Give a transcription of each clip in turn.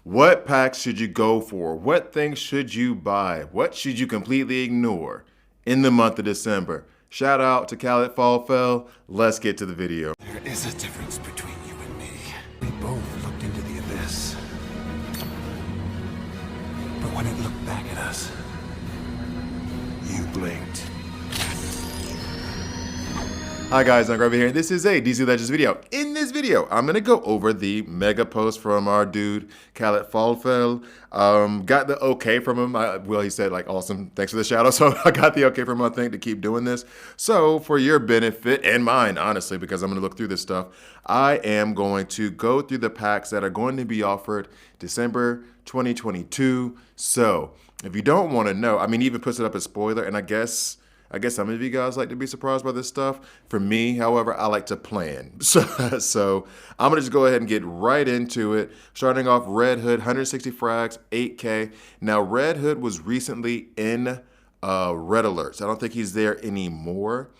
What packs should you go for? What things should you buy? What should you completely ignore in the month of December? Shout out to Khaled Fallfell. Let's get to the video. There is a difference between you and me. We both looked into the abyss. But when it looked back at us, you blinked. Hi guys, I'm Grover here. This is a DC Legends video. In this video, I'm going to go over the mega post from our dude, Khaled Fallfell. Got the okay from him. Well, he said like, awesome, thanks for the shout out. So I got the okay from him, I think, to keep doing this. So for your benefit and mine, honestly, because I'm going to look through this stuff, I am going to go through the packs that are going to be offered December 2022. So if you don't want to know, I mean, he even puts it up as spoiler, and I guess some of you guys like to be surprised by this stuff. For me, however, I like to plan. So I'm going to just go ahead and get right into it. Starting off, Red Hood, 160 frags, 8K. Now, Red Hood was recently in Red Alerts. I don't think he's there anymore.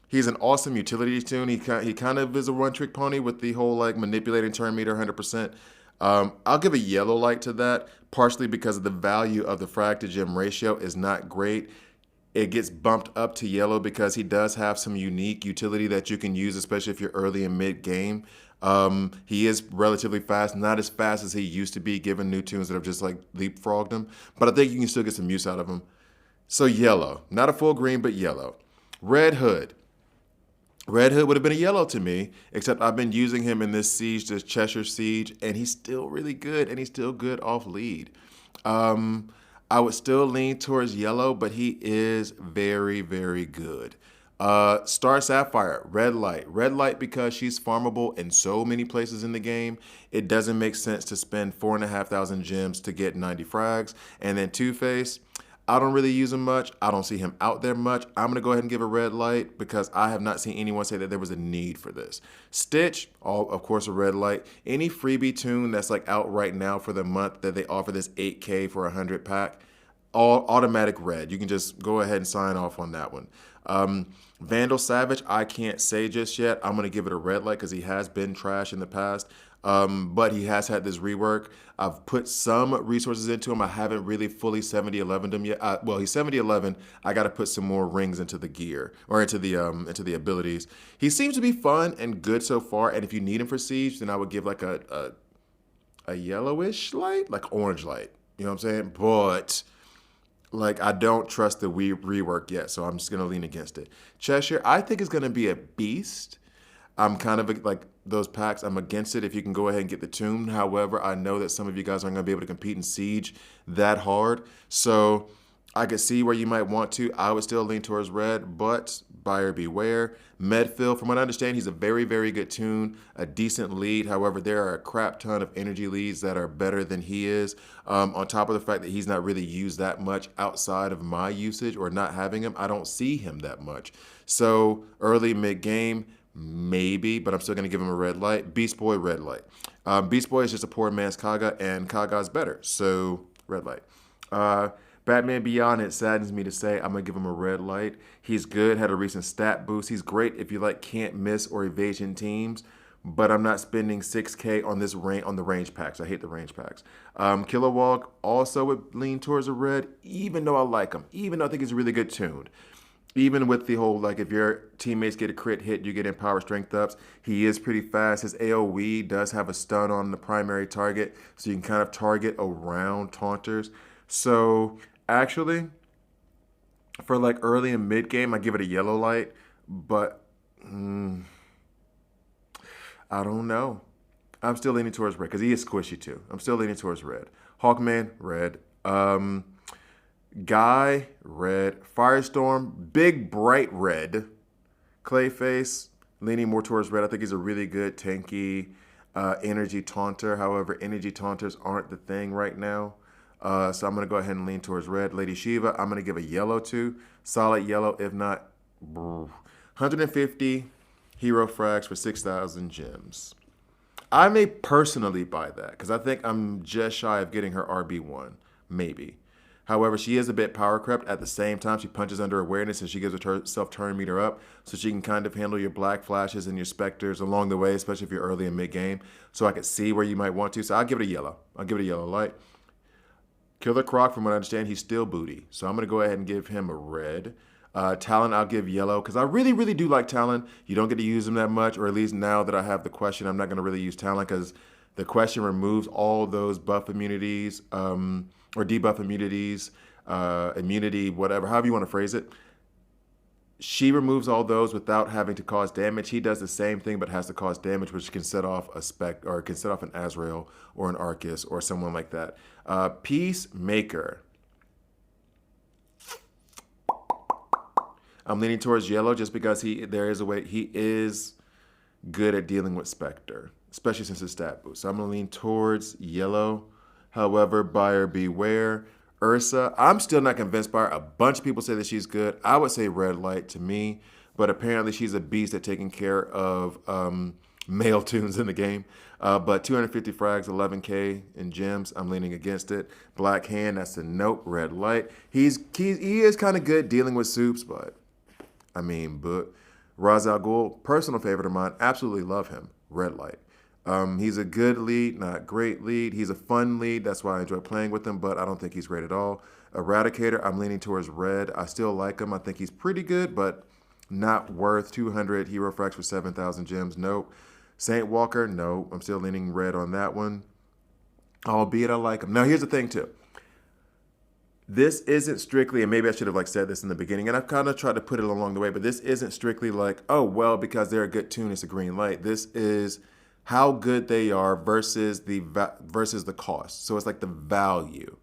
He's an awesome utility tune. He kind of is a one-trick pony with the whole like manipulating turn meter 100%. I'll give a yellow light to that, partially because of the value of the frag to gem ratio is not great. It gets bumped up to yellow because he does have some unique utility that you can use, especially if you're early and mid game. He is relatively fast, not as fast as he used to be, given new tunes that have just like leapfrogged him. But I think you can still get some use out of him. So yellow, not a full green, but yellow. Red Hood. Red Hood would have been a yellow to me, except I've been using him in this siege, this Cheshire siege, and he's still really good, and he's still good off lead. I would still lean towards yellow, but he is very, very good. Star Sapphire, red light. Red light because she's farmable in so many places in the game. It doesn't make sense to spend 4,500 gems to get 90 frags. And then Two-Face, I don't really use him much. I don't see him out there much. I'm going to go ahead and give a red light because I have not seen anyone say that there was a need for this. Stitch, of course, a red light. Any freebie tune that's like out right now for the month that they offer this 8K for 100 pack, all automatic red. You can just go ahead and sign off on that one. Vandal Savage, I can't say just yet. I'm going to give it a red light because he has been trash in the past. But he has had this rework. I've put some resources into him. I haven't really fully 70-11'd him yet. Well, he's 70-11. I got to put some more rings into the gear or into the abilities. He seems to be fun and good so far. And if you need him for siege, then I would give like a yellowish light, like orange light. You know what I'm saying? But like, I don't trust the rework yet, so I'm just going to lean against it. Cheshire, I think is going to be a beast. I'm kind of like those packs, I'm against it if you can go ahead and get the tune. However, I know that some of you guys aren't going to be able to compete in Siege that hard. So I could see where you might want to. I would still lean towards red, but buyer beware. Medfill, from what I understand, he's a very, very good tune, a decent lead. However, there are a crap ton of energy leads that are better than he is. On top of the fact that he's not really used that much outside of my usage or not having him, I don't see him that much. So early, mid-game, maybe, but I'm still going to give him a red light. Beast Boy, red light. Beast Boy is just a poor man's Kaga, and Kaga's better, so red light. Batman Beyond, it saddens me to say, I'm going to give him a red light. He's good, had a recent stat boost. He's great if you like can't miss or evasion teams, but I'm not spending 6K on this on the range packs. I hate the range packs. Kilowog also would lean towards a red, even though I like him, even though I think he's really good tuned. Even with the whole, like, if your teammates get a crit hit, you get empower strength ups. He is pretty fast. His AoE does have a stun on the primary target, so you can kind of target around taunters. So, actually, for, like, early and mid-game, I give it a yellow light. But, I don't know. I'm still leaning towards red, because he is squishy, too. I'm still leaning towards red. Hawkman, red. Guy, red. Firestorm, big bright red. Clayface, leaning more towards red. I think he's a really good tanky energy taunter. However, energy taunters aren't the thing right now. So I'm going to go ahead and lean towards red. Lady Shiva, I'm going to give a yellow to. Solid yellow, if not 150 hero frags for 6,000 gems. I may personally buy that because I think I'm just shy of getting her RB1, maybe. However, she is a bit power crept. At the same time, she punches under awareness and she gives herself turn meter up so she can kind of handle your black flashes and your specters along the way, especially if you're early and mid game. So I could see where you might want to. So I'll give it a yellow. I'll give it a yellow light. Killer Croc, from what I understand, he's still booty. So I'm going to go ahead and give him a red. Talon, I'll give yellow because I really, really do like Talon. You don't get to use him that much, or at least now that I have the question, I'm not going to really use Talon because the question removes all those buff immunities or debuff immunities, immunity, whatever, however you want to phrase it. She removes all those without having to cause damage. He does the same thing but has to cause damage, which can set off a spec or can set off an Azrael or an Arcus or someone like that. Peacemaker. I'm leaning towards yellow just because he is good at dealing with Spectre, especially since his stat boost. So I'm gonna lean towards yellow. However, buyer beware. Ursa, I'm still not convinced by her. A bunch of people say that she's good. I would say red light to me, but apparently she's a beast at taking care of male tunes in the game. But 250 frags, 11K in gems. I'm leaning against it. Black Hand, that's a nope. Red light. He is kind of good dealing with soups, but Ra's al Ghul, personal favorite of mine. Absolutely love him. Red light. He's a good lead, not great lead. He's a fun lead. That's why I enjoy playing with him, but I don't think he's great at all. Eradicator, I'm leaning towards red. I still like him. I think he's pretty good, but not worth 200 hero frags for 7,000 gems. Nope. Saint Walker, no. I'm still leaning red on that one. Albeit I like him. Now, here's the thing, too. This isn't strictly, and maybe I should have said this in the beginning, and I've kind of tried to put it along the way, but this isn't strictly oh, well, because they're a good tune, it's a green light. This is how good they are versus the cost. So it's the value.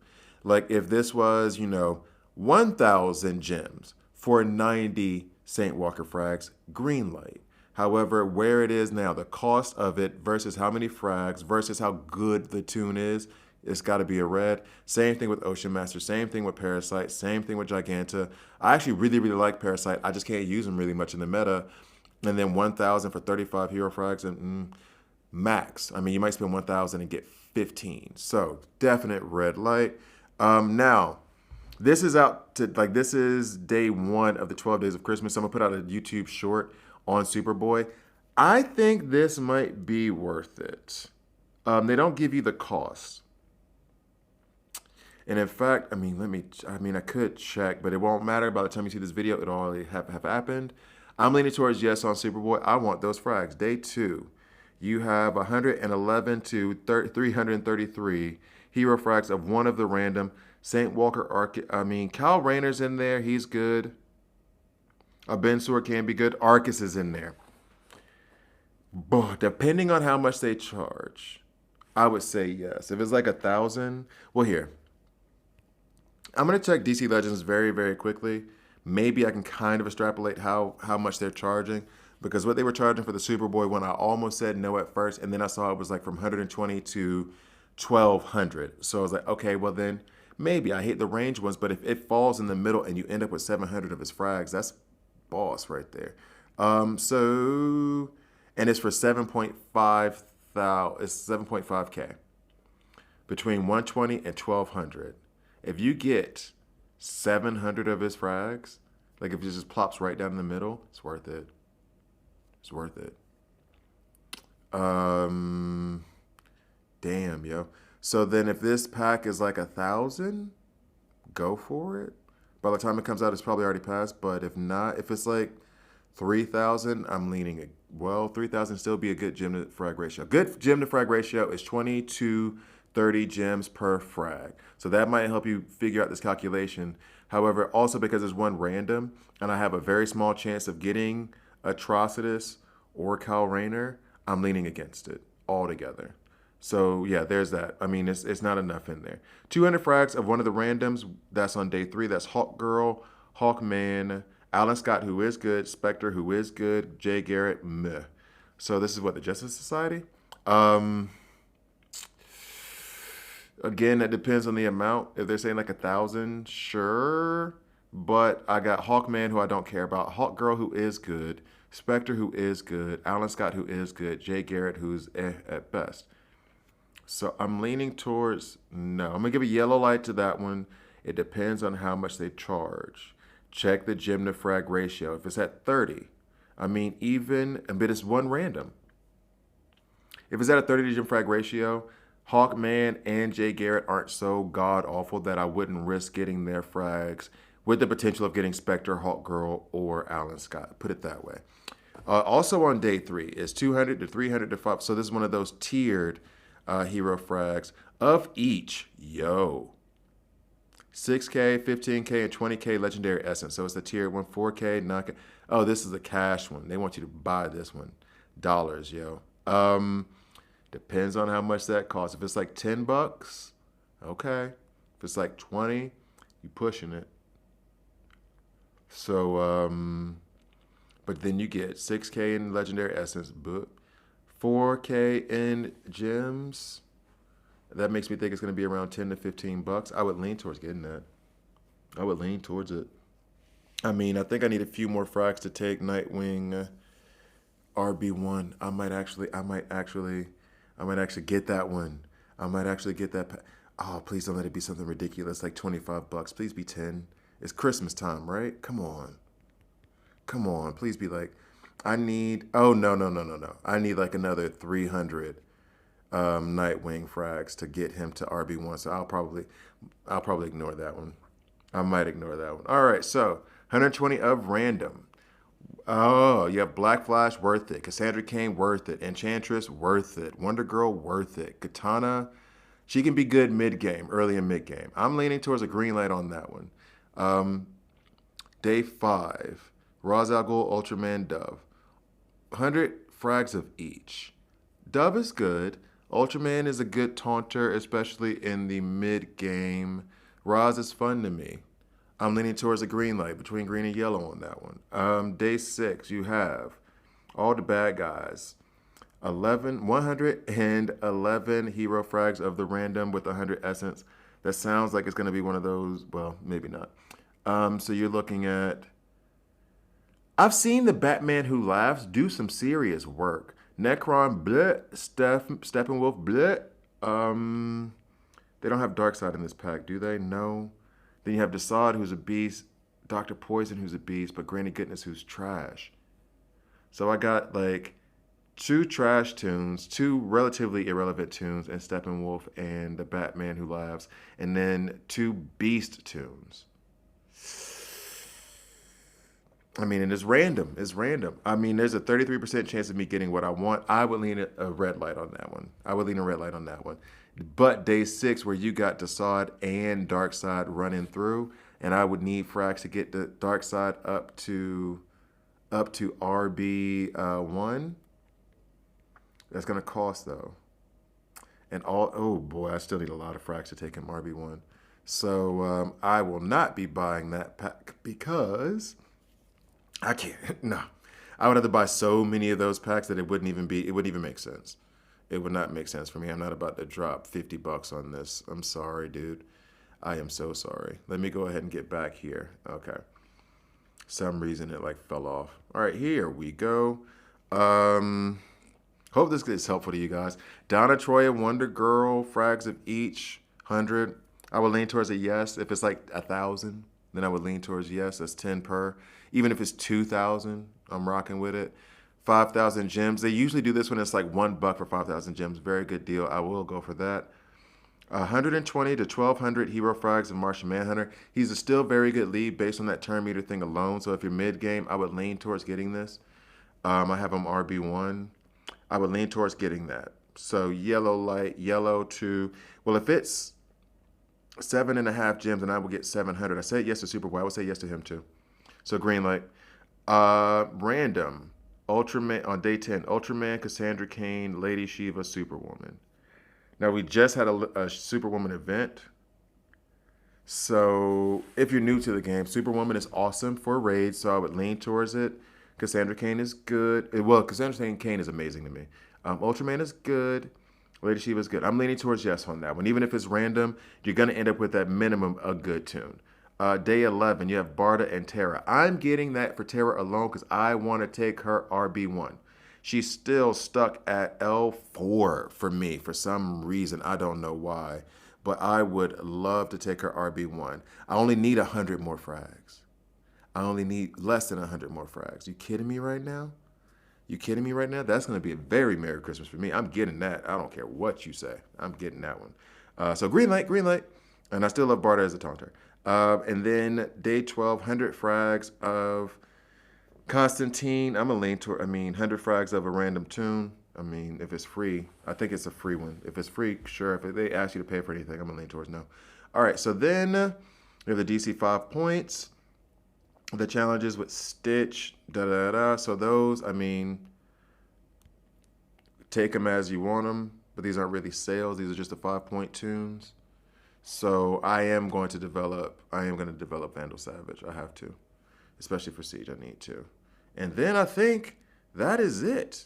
If this was, 1,000 gems for 90 Saint Walker frags, green light. However, where it is now, the cost of it versus how many frags versus how good the tune is, it's got to be a red. Same thing with Ocean Master. Same thing with Parasite. Same thing with Giganta. I actually really, really like Parasite. I just can't use him really much in the meta. And then 1,000 for 35 hero frags and max. You might spend 1,000 and get 15. So definite red light. Now, this is out to this is day 1 of the 12 days of Christmas. I'm gonna put out a YouTube short on Superboy. I think this might be worth it. They don't give you the cost. And in fact, I could check, but it won't matter. By the time you see this video, it'll already have happened. I'm leaning towards yes on Superboy. I want those frags. Day 2, you have 111 to 333 hero frags of one of the random. Saint Walker, Cal Rayner's in there. He's good. A Bensor can be good. Arcus is in there. But depending on how much they charge, I would say yes. If it's 1,000, well, here. I'm going to check DC Legends very, very quickly. Maybe I can kind of extrapolate how much they're charging. Because what they were charging for the Superboy one, I almost said no at first. And then I saw it was from 120 to 1,200. So I was okay, well then, maybe. I hate the range ones. But if it falls in the middle and you end up with 700 of his frags, that's boss right there. And it's for 7.5K. It's 7.5K. Between 120 and 1,200. If you get 700 of his frags, if it just plops right down in the middle, it's worth it. It's worth it. Damn, yo. So then if this pack is 1,000, go for it. By the time it comes out, it's probably already passed. But if not, if it's 3,000, I'm leaning. Well, 3,000 still be a good gem to frag ratio. Good gem to frag ratio is 20 to 30 gems per frag. So that might help you figure out this calculation. However, also because there's one random, and I have a very small chance of getting Atrocitus or Cal Rayner, I'm leaning against it altogether. So yeah, there's that. It's not enough in there. 200 frags of one of the randoms. That's on day 3. That's Hawk Girl, Hawkman, Alan Scott, who is good, Spectre, who is good, Jay Garrett, meh. So this is what, the Justice Society? Again, that depends on the amount. If they're saying 1,000, sure. But I got Hawkman, who I don't care about, Hawk Girl, who is good, Spectre, who is good, Alan Scott, who is good, Jay Garrett, who's at best. So I'm leaning towards no. I'm going to give a yellow light to that one. It depends on how much they charge. Check the gem to frag ratio. If it's at 30, but it's one random. If it's at a 30 to gem frag ratio, Hawkman and Jay Garrett aren't so god awful that I wouldn't risk getting their frags with the potential of getting Spectre, Hawkgirl, or Alan Scott. Put it that way. Also on day 3 is 200 to 300 to 5. So this is one of those tiered hero frags of each. 6K, 15K, and 20K legendary essence. So it's the tiered one, 4K, 9K. Oh, this is a cash one. They want you to buy this one. Dollars, yo. Depends on how much that costs. If it's like $10, okay. If it's like 20, you pushing it. So, but then you get 6K in legendary essence, but 4K in gems. That makes me think it's going to be around 10 to 15 bucks. I would lean towards getting that. I would lean towards it. I think I need a few more frags to take Nightwing RB1. I might actually get that one. I might actually get that. Oh, please don't let it be something ridiculous like 25 bucks. Please be 10. It's Christmas time, right? Come on. Please be like, no. I need like another 300 Nightwing frags to get him to RB1. So I'll probably ignore that one. I might ignore that one. All right, so 120 of random. Oh, you have Black Flash, worth it. Cassandra Cain, worth it. Enchantress, worth it. Wonder Girl, worth it. Katana, she can be good mid-game, early and mid-game. I'm leaning towards a green light on that one. Day 5, Ra's al Ghul, Ultraman, Dove. 100 frags of each. Dove is good. Ultraman is a good taunter, especially in the mid-game. Ra's is fun to me. I'm leaning towards a green light, between green and yellow on that one. Day 6, you have all the bad guys. 111 hero frags of the random with 100 essence. That sounds like it's going to be one of those. Well, maybe not. So you're looking at... I've seen the Batman Who Laughs do some serious work. Necron, bleh. Steppenwolf, bleh. They don't have Darkseid in this pack, do they? No. Then you have Desaad, who's a beast, Dr. Poison, who's a beast, but Granny Goodness, who's trash. So I got like 2 trash tunes, 2 relatively irrelevant tunes, and Steppenwolf and the Batman Who Laughs, and then 2 beast tunes. And it's random. There's a 33% chance of me getting what I want. I would lean a red light on that one. But day 6, where you got Desaad and Darkseid running through, and I would need frags to get the Darkseid up to RB1. That's gonna cost though. And oh boy, I still need a lot of frags to take him RB1. So I will not be buying that pack because I can't. No, I would have to buy so many of those packs that it wouldn't even make sense. It would not make sense for me. I'm not about to drop 50 bucks on this. I'm sorry, dude. I am so sorry. Let me go ahead and get back here. Okay. Some reason it like fell off. All right, here we go. Hope this is helpful to you guys. Donna Troy and Wonder Girl, frags of each, 100. I would lean towards a yes. If it's like 1,000, then I would lean towards yes. That's 10 per. Even if it's 2,000, I'm rocking with it. 5,000 gems. They usually do this when it's like $1 for 5,000 gems. Very good deal. I will go for that. 120 to 1,200 hero frags of Martian Manhunter. He's a still very good lead based on that turn meter thing alone. So if you're mid game, I would lean towards getting this. I have him RB1. I would lean towards getting that. So yellow light, yellow to, well, if it's 7.5 gems, then I will get 700. I said yes to Superboy. I would say yes to him too. So green light. Random. Ultraman on day 10, Ultraman, Cassandra Cain, Lady Shiva, Superwoman. Now we just had a Superwoman event. So if you're new to the game, Superwoman is awesome for raids, so I would lean towards it. Cassandra Cain is good. Well, Cassandra Cain is amazing to me. Ultraman is good. Lady Shiva is good. I'm leaning towards yes on that one. Even if it's random, you're going to end up with at minimum a good tune. Day 11, you have Barda and Terra. I'm getting that for Terra alone because I want to take her RB1. She's still stuck at L4 for me for some reason. I don't know why. but I would love to take her RB1. I only need 100 more frags. I only need less than 100 more frags. You kidding me right now? You kidding me right now? That's going to be a very Merry Christmas for me. I'm getting that. I don't care what you say. I'm getting that one. So green light, green light. And I still love Barta as a taunter. And then day 12, 100 frags of Constantine. I'm going to lean toward, 100 frags of a random tune. If it's free, I think it's a free one. If it's free, sure. If they ask you to pay for anything, I'm going to lean towards no. All right, so then we have the DC 5 points. The challenges with Stitch, So those, take them as you want them, but these aren't really sales. These are just the 5-point tunes. So I am going to develop Vandal Savage. I have to, especially for Siege. I need to. And then I think that is it.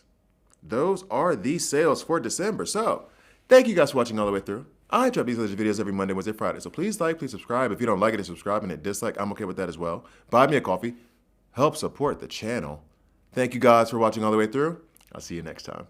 Those are the sales for December. So thank you guys for watching all the way through. I drop these videos every Monday, Wednesday, Friday. So please like, please subscribe. If you don't like it, hit subscribe, and hit dislike. I'm okay with that as well. Buy me a coffee. Help support the channel. Thank you guys for watching all the way through. I'll see you next time.